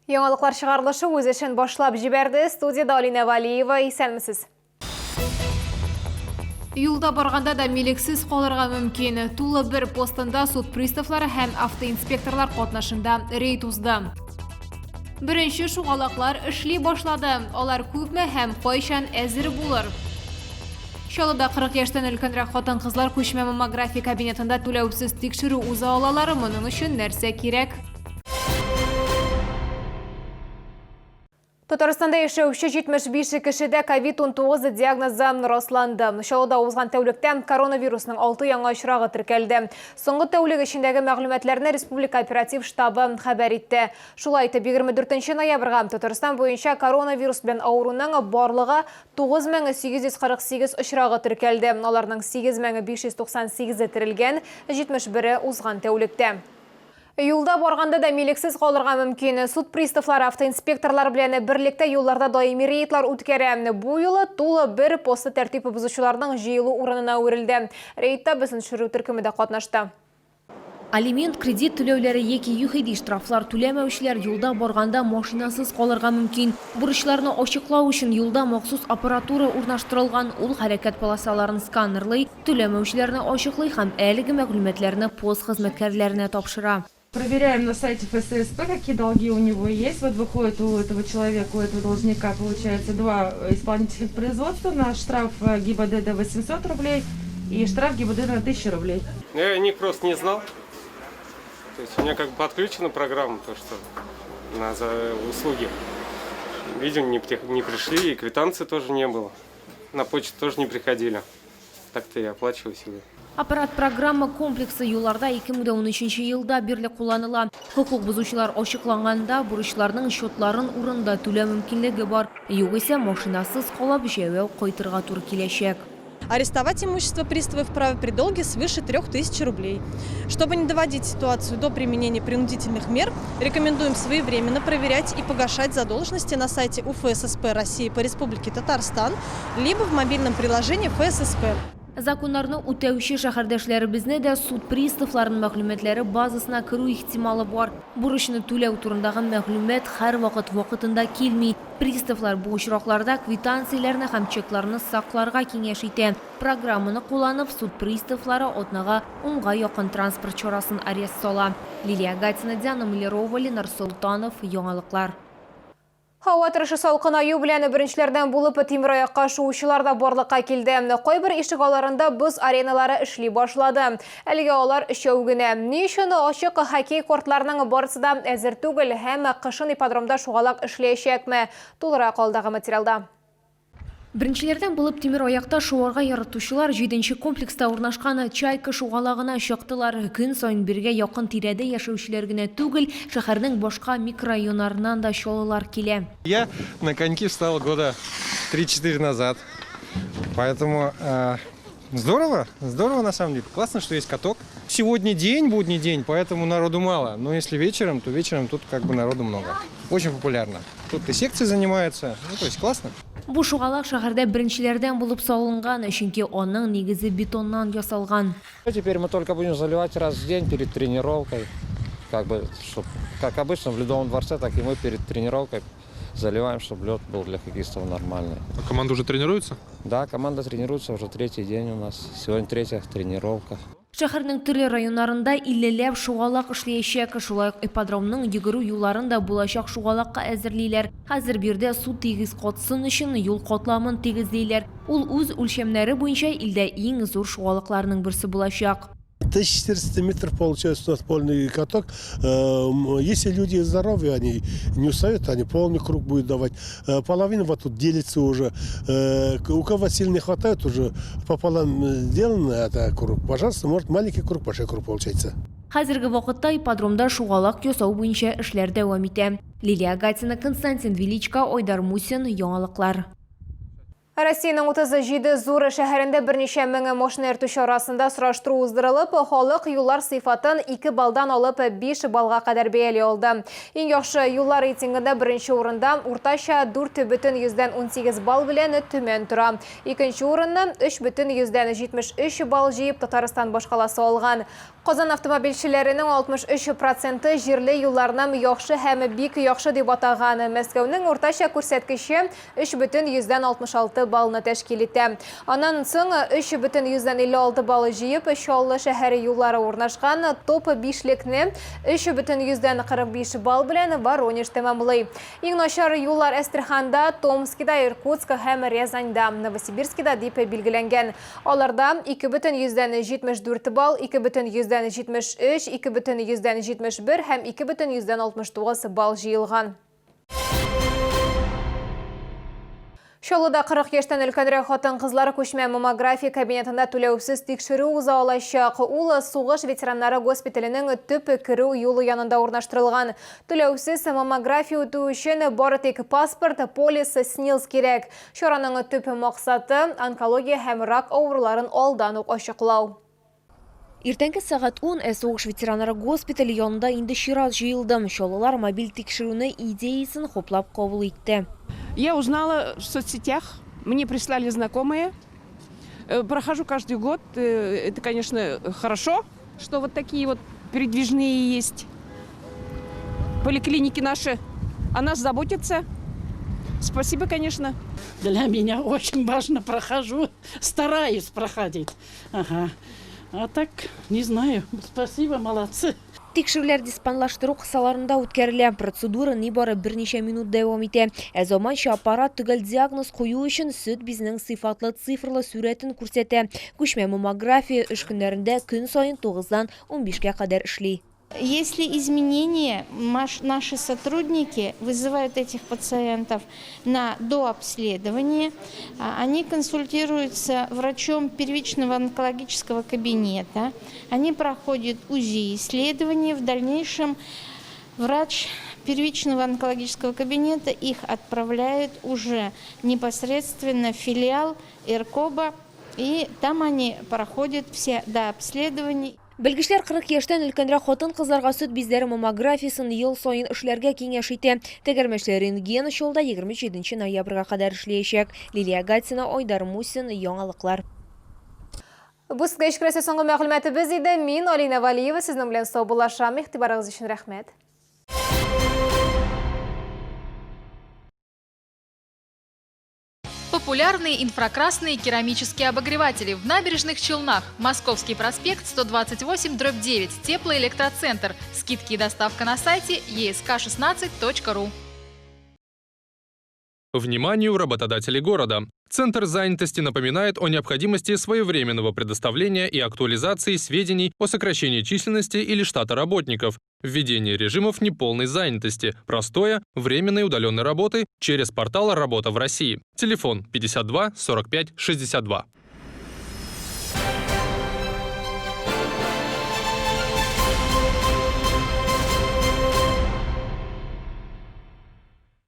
Яңалыклар чыгарылышы үз эшен башлап жиберди. Студияда Алина Валиева, исәнмесез? Юлда барганда да милексиз калырга мөмкин. Тулы бер постында суд приставлары һәм автоинспекторлар катнашында рейд узды. Беренче шугалаклар эшли башлады. Алар күпме һәм кайчан әзер булыр? Чаллыда 40 яшьтән өлкәнрәк хатын-кызлар күчмә маммография кабинетында түләүсез тикшерү уза алалар. Моның өчен нәрсә кирәк? Татарстанда яшәүче 75 кешедә COVID-19 диагнозы расланды. Чаллыда узган тәүлектә коронавирусның 6 яңа очрагы теркәлде. Соңгы тәүлек эчендәге мәгълүматларны республика оператив штабы хәбәр итте. Шулай итеп, 24 ноябрьгә Татарстан буенча коронавирус белән авыруның барлыгы 9848 очрагы теркәлде. Аларның 8598 терелгән, 71 узган тәүлектә. Юлда барганда да милексиз калырга мөмкин. Суд приставлары автоинспекторлар белән берлектә юлларда даими рейдлар үткәрә. Бу юлы тулы бер посты тәртипе бузучыларның җыелу урынына үрелде. Рейдта безнең шүрү төркеме дә катнашты. Алимент кредит түләүләре яки юхиди штрафлар түләмәүчеләр юлда барганда машинасыз калырга мөмкин. Бурычларны ачыклау өчен юлда махсус аппаратура урнаштырылган. Ул хәрәкәт полосаларын сканерлый, түләмәүчеләрне ачыклый һәм әлеге мәгълүматларны пост хезмәткәрләренә тапшыра. Проверяем на сайте ФССП, какие долги у него есть. Вот выходит у этого человека, у этого должника, получается, 2 исполнительных производства на штраф ГИБДД 800 рублей и штраф ГИБДД на 1000 рублей. Я о них просто не знал. То есть у меня как бы подключена программа, то что за услуги. Видимо, не пришли, и квитанции тоже не было. На почту тоже не приходили. Так-то я оплачиваю себе. Аппарат программа комплексы юлларда 2013 елда бирле кулланыла. Хукук бузучылар ачыкланганда бурычларның счетларын урында түләү мөмкинлеге бар. Югыйсә машинасыз калып җәяү кайтырга туры киләчәк. Арестовать имущество приставы вправе при долге свыше 3000 рублей. Чтобы не доводить ситуацию до применения принудительных мер, рекомендуем своевременно проверять и погашать задолженности на сайте УФССП России по Республике Татарстан, либо в мобильном приложении ФССП. Законнарны үтәүче шәһәрдәшләребезне дә суд приставларының мәгълүматлары базасына керү ихтималы бар. Бурычны түләү турындагы мәгълүмат һәр вакытында килми. Приставлар бу очракларда квитанцияләрне һәм чекларны сакларга киңәш итә. Программаны кулланып, суд приставлары атнага 10-га якын транспорт чарасын арест сала. Лилия Гатина, Диана Миллерова, Ленар Султанов, Яңалыклар. Һава торышы салкынаю белән беренчеләрдән булып тимер аякка шуучылар да барлыкка килде. Кайбер ишек аларында боз ареналары эшли башлады. Әлегә алар өчәү генә. Ни өчен ачык хоккей кортларының барысы да әзер түгел һәм кышын ипподромда шугалак эшләячәкме? Тулырак алдагы материалда. Беренчеләрдән булып тимер аякта шуарга яратучылар 7-нче комплекста урнашкан Чайка шугалагына чыктылар. Көн саен бергә якын тирәдә яшәүчеләр генә түгел, шәһәрнең башка микрорайоннарыннан да чалалар килә. Я на коньки встал года 3-4 назад. Поэтому здорово на самом деле. Классно, что есть каток. Сегодня будний день, поэтому народу мало. Но если вечером, то вечером тут как бы народу много. Очень популярно. Тут и секции занимаются. То есть классно. Бу шугалак шәһәрдә беренчеләрдән булып салынган, чөнки аның нигезе бетоннан ясалган. Теперь мы только будем заливать раз в день перед тренировкой. Как обычно в Ледовом дворце, так и мы перед тренировкой заливаем, чтобы лед был для хоккеистов нормальный. А команда уже тренируется? Да, команда тренируется уже 3-й день у нас. Сегодня 3-я тренировка. Шәһәрнең төрле районнарында 50ләп шугалак эшләячәк, шулай ук ипподромның йөгерү юлларында булачак шугалакка әзерлиләр. Хәзер бирдә су тигез катсын өчен юл катламын тигезлиләр. Ул үз үлчәмнәре буенча илдә иң зур шугалакларның берсе булачак. 1400 метров получается у нас полный каток. Если люди здоровые, они не устают, они полный круг будут давать. Половина вот тут делится уже. У кого сил не хватает, уже пополам сделано это круг. Пожалуйста, может маленький круг, большой круг получается. Хәзерге вакытта ипподромда шугалак ясау буенча эшләр дәвам итә. Лилия Гатина, Константин Величко, Ойдар Мусин, Яңалыклар. Россияның 37 Зуры шәһәрендә берничә меңе машина йөртүче арасында сораштыру уздырылып, халык юллар сыйфатын 2 балдан алып 5 балга кадәр бәяле алды. Иң яхшы юллар рейтингында беренче урында уртача 4,18 балл белән төмән тора. Икенче урынны 3,73 балл җыеп Татарстан башкаласы алган. Казан автомобильчеләренең 63% җирле юлларны яхшы һәм бик яхшы дип атаган. Мәскәүнең уртача күрсәткече 3,66 баллны тәшкил итә. Аннан соң 3,56 балл җыеп Чаллы шәһәре юллары урнашкан топ 5лекне 3,45 балл белән Воронеж тәмамлый. Иң начар юллар Астраханда, Томскида, Иркутска һәм Рязаньда, Новосибирскида дип билгеләнгән. Аларда 2,74 балл, 2,73, 2,71 һәм 2,69 балл җыелган. Чаллыда 40 яшьтән өлкәнрәк хатын-кызлар күчмә маммография кабинетында түләүсез тикшерү уза алачак. Ул сугыш ветераннары госпиталенең төп керү юлы янында урнаштырылган. Түләүсез маммография үтү өчен бары тик паспорт, полис, СНИЛС кирәк. Чараның төп максаты онкология һәм рак авыруларын алдан ук ачыклау. Иртәнге сәгать 10 сугыш ветераннары госпитале янында инде чират җыелды. Чаллылар мобиль тикшерүне идеясын хоплап кабул итте. Я узнала в соцсетях, мне прислали знакомые. Прохожу каждый год. Это, конечно, хорошо, что вот такие вот передвижные есть. Поликлиники наши о нас заботятся. Спасибо, конечно. Для меня очень важно, прохожу, стараюсь проходить. Ага. А так, не знаю. Спасибо, молодцы. Тикшерүләр диспанлаштыру кысаларында үткәрелә. Процедура нибары берничә минут дәвам итә. Заманча аппарат төгәл диагноз кую өчен сөт безнең сыйфатлы цифрлы сурәтен күрсәтә. Күчмә маммография 3 көннәрендә көн сайын 9-дан 15-гә кадәр эшли. Если изменения, наши сотрудники вызывают этих пациентов на дообследование, они консультируются врачом первичного онкологического кабинета, они проходят УЗИ-исследование, в дальнейшем врач первичного онкологического кабинета их отправляет уже непосредственно в филиал РКОБа, и там они проходят все дообследования. Белгечләр 40 яшьтән өлкәнрәк хатын-кызларга сөт безләре маммографиясын ел сайын эшләргә киңәш итә. Тәгәрмәчләр рентген Чаллыда 27 ноябрьгә кадәр эшләячәк. Лилия Гатина, Айдар Мусин, яңалыклар. Бу скачкрәсе соңгы мәгълүматыбыз иде. Мин Алина Валиева сезнең белән саубуллашам. Игътибарыгыз өчен рәхмәт. Популярные инфракрасные керамические обогреватели в Набережных Челнах. Московский проспект 128/9. Теплоэлектроцентр. Скидки и доставка на сайте esk16.ru. Вниманию работодателей города. Центр занятости напоминает о необходимости своевременного предоставления и актуализации сведений о сокращении численности или штата работников, введении режимов неполной занятости, простоя, временной удаленной работы через портал «Работа в России». Телефон 52 45 62.